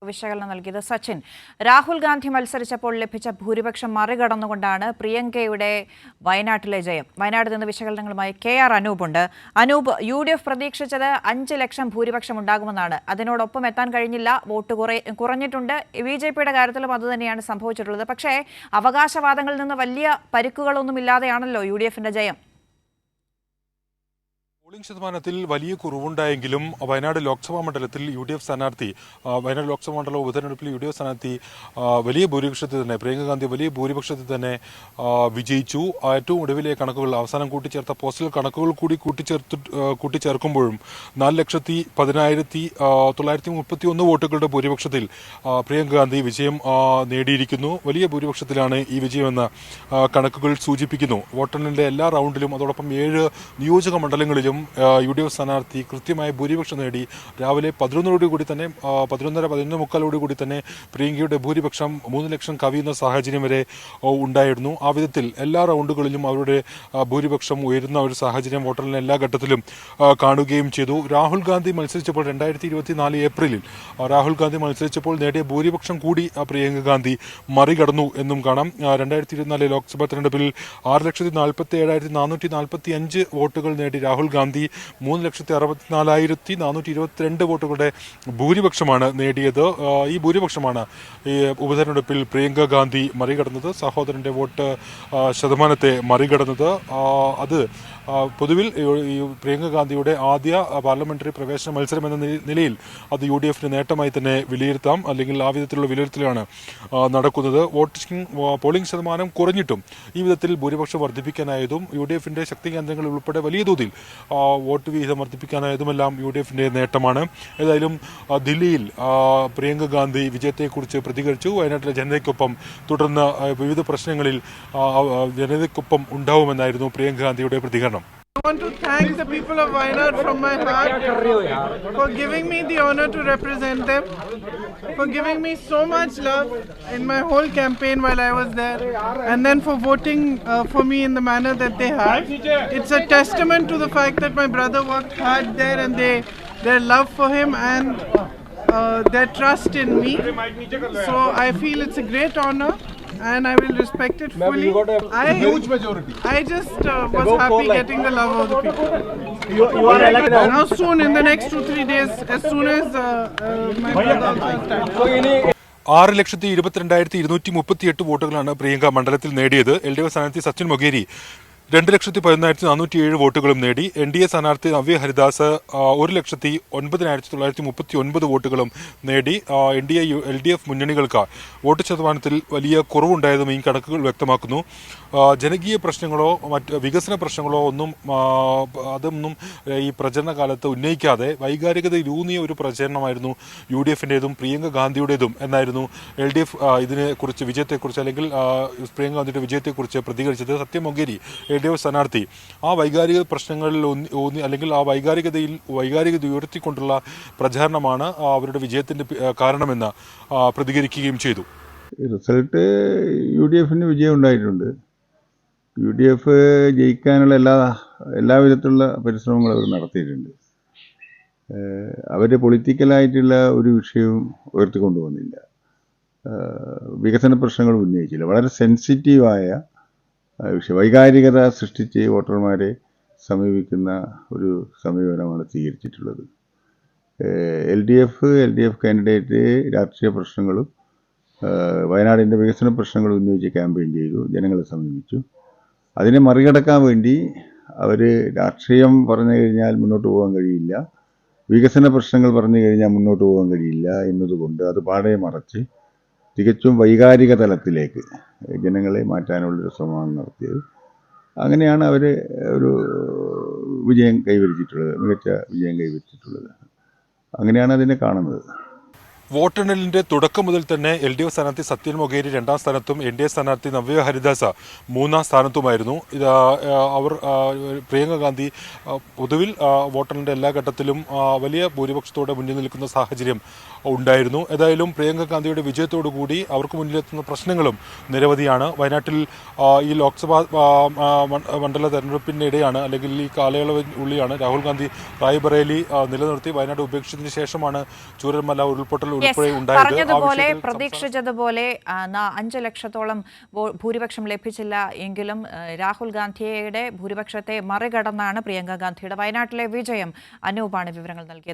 വിശകലനം നൽകിയത് സച്ചിൻ. രാഹുൽ ഗാന്ധി മത്സരിച്ചപ്പോൾ ലഭിച്ച ഭൂരിപക്ഷം മറികടന്നുകൊണ്ടാണ് പ്രിയങ്കയുടെ വയനാട്ടിലെ ജയം. വയനാട് നിന്ന് വിശകലനങ്ങളുമായി KR അനൂപുണ്ട്. അനൂപ്, UDF പ്രതീക്ഷിച്ചത് 5 ലക്ഷം ഭൂരിപക്ഷം ഉണ്ടാകുമെന്നാണ്. അതിനോടൊപ്പം എത്താൻ കഴിഞ്ഞില്ല. വോട്ട് കുറഞ്ഞിട്ടുണ്ട്. BJPയുടെ കാര്യത്തിലും അതുതന്നെയാണ് സംഭവിച്ചിട്ടുള്ളത്. പക്ഷേ അവകാശവാദങ്ങളിൽ നിന്ന് വലിയ പരിക്കുകളൊന്നുമില്ലാതെയാണല്ലോ UDFന്റെ ജയം. പോളിംഗ് ശതമാനത്തിൽ വലിയ കുറവുണ്ടായെങ്കിലും വയനാട് ലോക്സഭാ മണ്ഡലത്തിൽ UDF സ്ഥാനാർത്ഥി വയനാട് ലോക്സഭാ മണ്ഡലം ഉപതെരഞ്ഞെടുപ്പിൽ UDF സ്ഥാനാർത്ഥി വലിയ ഭൂരിപക്ഷത്തിൽ തന്നെ പ്രിയങ്ക ഗാന്ധി വലിയ ഭൂരിപക്ഷത്തിൽ തന്നെ വിജയിച്ചു. ഏറ്റവും ഒടുവിലെ കണക്കുകൾ അവസാനം കൂട്ടിച്ചേർത്ത പോസ്റ്റൽ കണക്കുകൾ കൂടി കൂട്ടിച്ചേർക്കുമ്പോഴും 4,10,931 വോട്ടുകളുടെ ഭൂരിപക്ഷത്തിൽ പ്രിയങ്ക ഗാന്ധി വിജയം നേടിയിരിക്കുന്നു. വലിയ ഭൂരിപക്ഷത്തിലാണ് ഈ വിജയമെന്ന് കണക്കുകൾ സൂചിപ്പിക്കുന്നു. വോട്ടെണ്ണലിന്റെ എല്ലാ റൗണ്ടിലും അതോടൊപ്പം 7 നിയോജക മണ്ഡലങ്ങളിലും UDF സ്ഥാനാർത്ഥി കൃത്യമായ ഭൂരിപക്ഷം നേടി. രാവിലെ 11:15 തന്നെ 11:15 തന്നെ പ്രിയങ്കയുടെ ഭൂരിപക്ഷം 3 ലക്ഷം കവിയുന്ന സാഹചര്യം വരെ ഉണ്ടായിരുന്നു. ആ വിധത്തിൽ എല്ലാ റൗണ്ടുകളിലും അവരുടെ ഭൂരിപക്ഷം ഉയരുന്ന ഒരു സാഹചര്യം വോട്ടെണ്ണലിന്റെ എല്ലാ ഘട്ടത്തിലും കാണുകയും ചെയ്തു. രാഹുൽ ഗാന്ധി മത്സരിച്ചപ്പോൾ 2024 ഏപ്രിലിൽ രാഹുൽ ഗാന്ധി മത്സരിച്ചപ്പോൾ നേടിയ ഭൂരിപക്ഷം കൂടി പ്രിയങ്ക ഗാന്ധി മറികടന്നു എന്നും കാണാം. 2024 ലോക്സഭാ തെരഞ്ഞെടുപ്പിൽ 6,47,445 വോട്ടുകൾ നേടി രാഹുൽ ഗാന്ധി 3,64,422 വോട്ടുകളുടെ ഭൂരിപക്ഷമാണ് നേടിയത്. ഈ ഭൂരിപക്ഷമാണ് ഈ ഉപതെരഞ്ഞെടുപ്പിൽ പ്രിയങ്ക ഗാന്ധി മറികടന്നത്. സഹോദരന്റെ വോട്ട് ശതമാനത്തെ മറികടന്നത്. അത് പൊതുവിൽ ഈ പ്രിയങ്ക ഗാന്ധിയുടെ ആദ്യ പാർലമെന്ററി പ്രവേശന മത്സരം എന്ന നിലയിൽ അത് UDFന് നേട്ടമായി തന്നെ വിലയിരുത്താം. അല്ലെങ്കിൽ ആ വിധത്തിലുള്ള വിലയിരുത്തലാണ് നടക്കുന്നത്. പോളിംഗ് ശതമാനം കുറഞ്ഞിട്ടും ഈ വിധത്തിൽ ഭൂരിപക്ഷം വർദ്ധിപ്പിക്കാനായതും UDFന്റെ ശക്തി കേന്ദ്രങ്ങളിൽ ഉൾപ്പെടെ വലിയ തോതിൽ വോട്ട് വിഹിതം വർദ്ധിപ്പിക്കാനായതുമെല്ലാം UDFന്റെ നേട്ടമാണ്. ഏതായാലും ദില്ലിയിൽ പ്രിയങ്ക ഗാന്ധി വിജയത്തെക്കുറിച്ച് പ്രതികരിച്ചു. വയനാട്ടിലെ ജനതയ്ക്കൊപ്പം തുടർന്ന് വിവിധ പ്രശ്നങ്ങളിൽ ജനതയ്ക്കൊപ്പം ഉണ്ടാവുമെന്നായിരുന്നു പ്രിയങ്ക ഗാന്ധിയുടെ പ്രതികരണം. I want to thank the people of Wayanad from my heart for giving me the honor to represent them, for giving me so much love in my whole campaign while I was there, and then for voting for me in the manner that they have. It's a testament to the fact that my brother worked hard there, and their love for him and their trust in me. So I feel it's a great honor, and I will respect it fully. Huge majority. I just was happy getting the love of the people. You are elected. Now soon, in the next 2-3 days, as soon as my brother also starts. 6,22,238 വോട്ടുകളാണ് Priyanka മണ്ഡലത്തിൽ നേടിയത്. LDF സ്ഥാനാർത്ഥി സച്ചിൻ മൊഗേരി 2,11,407 വോട്ടുകളും നേടി. NDA സ്ഥാനാർത്ഥി നവ്യ ഹരിദാസ് 1,09,939 വോട്ടുകളും നേടി. NDA LDF മുന്നണികൾക്ക് vote ശതമാനത്തിൽ വലിയ കുറവുണ്ടായതും ഈ കണക്കുകൾ വ്യക്തമാക്കുന്നു. ജനകീയ പ്രശ്നങ്ങളോ മറ്റ് വികസന പ്രശ്നങ്ങളോ അതൊന്നും ഈ പ്രചരണ കാലത്ത് ഉന്നയിക്കാതെ വൈകാരികതയിലൂന്നിയ ഒരു പ്രചരണമായിരുന്നു UDFന്റേതും പ്രിയങ്ക ഗാന്ധിയുടേതും എന്നായിരുന്നു LDF ഇതിനെക്കുറിച്ച് വിജയത്തെക്കുറിച്ച് അല്ലെങ്കിൽ പ്രിയങ്ക ഗാന്ധിയുടെ വിജയത്തെക്കുറിച്ച് പ്രതികരിച്ചത്. സത്യം മൊഗേരി LDF സ്ഥാനാർത്ഥി ആ വൈകാരിക പ്രശ്നങ്ങളിൽ ഊന്നി അല്ലെങ്കിൽ ആ വൈകാരികത ഉയർത്തിക്കൊണ്ടുള്ള പ്രചാരണമാണ് അവരുടെ വിജയത്തിന്റെ കാരണമെന്ന് പ്രതികരിക്കുകയും ചെയ്തു. റിസൾട്ട് UDFന് വിജയം ഉണ്ടായിട്ടുണ്ട്. UDF ജയിക്കാനുള്ള എല്ലാ വിധത്തിലുള്ള പരിശ്രമങ്ങളും അവർ നടത്തിയിട്ടുണ്ട്. അവർ പൊളിറ്റിക്കലായിട്ടുള്ള ഒരു വിഷയവും ഉയർത്തിക്കൊണ്ടുവന്നില്ല. വികസന പ്രശ്നങ്ങൾ ഉന്നയിച്ചില്ല. വളരെ സെൻസിറ്റീവായ വിഷയം വൈകാരികത സൃഷ്ടിച്ച് വോട്ടർമാരെ സമീപിക്കുന്ന ഒരു സമീപനമാണ് സ്വീകരിച്ചിട്ടുള്ളത്. LDF കാൻഡിഡേറ്റ് രാഷ്ട്രീയ പ്രശ്നങ്ങളും വയനാടിൻ്റെ വികസന പ്രശ്നങ്ങളും ഉന്നയിച്ച് ക്യാമ്പയിൻ ചെയ്തു, ജനങ്ങളെ സമീപിച്ചു. അതിനെ മറികടക്കാൻ വേണ്ടി അവർ രാഷ്ട്രീയം പറഞ്ഞു കഴിഞ്ഞാൽ മുന്നോട്ട് പോകാൻ കഴിയില്ല, വികസന പ്രശ്നങ്ങൾ പറഞ്ഞു കഴിഞ്ഞാൽ മുന്നോട്ട് പോകാൻ കഴിയില്ല എന്നതുകൊണ്ട് അത് പാടെ മറച്ച് തികച്ചും വൈകാരിക തലത്തിലേക്ക് ജനങ്ങളെ മാറ്റാനുള്ളൊരു ശ്രമമാണ് നടത്തിയത്. അങ്ങനെയാണ് അവർ ഒരു വിജയം കൈവരിച്ചിട്ടുള്ളത്, മികച്ച വിജയം കൈവരിച്ചിട്ടുള്ളത്. അങ്ങനെയാണ് അതിനെ കാണുന്നത്. വോട്ടെണ്ണലിന്റെ തുടക്കം മുതൽ തന്നെ LDF സ്ഥാനാർത്ഥി സത്യൻ മൊഗേരി 2ാം സ്ഥാനത്തും NDA സ്ഥാനാർത്ഥി നവ്യ ഹരിദാസ് 3ാം സ്ഥാനത്തുമായിരുന്നു. അവർ പ്രിയങ്ക ഗാന്ധി പൊതുവിൽ വോട്ടെണ്ണലിന്റെ എല്ലാ ഘട്ടത്തിലും വലിയ ഭൂരിപക്ഷത്തോടെ മുന്നിൽ നിൽക്കുന്ന സാഹചര്യം ഉണ്ടായിരുന്നു. ഏതായാലും പ്രിയങ്ക ഗാന്ധിയുടെ വിജയത്തോടുകൂടി അവർക്ക് മുന്നിലെത്തുന്ന പ്രശ്നങ്ങളും നിരവധിയാണ്. വയനാട്ടിൽ ഈ ലോക്സഭാ മണ്ഡല തെരഞ്ഞെടുപ്പിനിടെയാണ് അല്ലെങ്കിൽ ഈ കാലയളവിനുള്ളിലാണ് രാഹുൽ ഗാന്ധി റായ്ബറേലി നിലനിർത്തി വയനാട് ഉപേക്ഷിച്ചതിന് ശേഷമാണ് ചൂരൽമല ഉരുൾപൊട്ടൽ ഇപ്പോഴേ ഉണ്ടായത്. ആ പറഞ്ഞതുപോലെ വിഷയത്തിൽ പ്രതീക്ഷിച്ചതുപോലെ 5 ലക്ഷത്തോളം ഭൂരിപക്ഷം ലഭിച്ചില്ല എങ്കിലും രാഹുൽ ഗാന്ധിയുടെ ഭൂരിപക്ഷത്തെ മറികടന്നാണ് പ്രിയങ്ക ഗാന്ധിയുടെ വയനാട്ടിലെ വിജയം. അനൂപാണ് വിവരങ്ങൾ നൽകിയത്.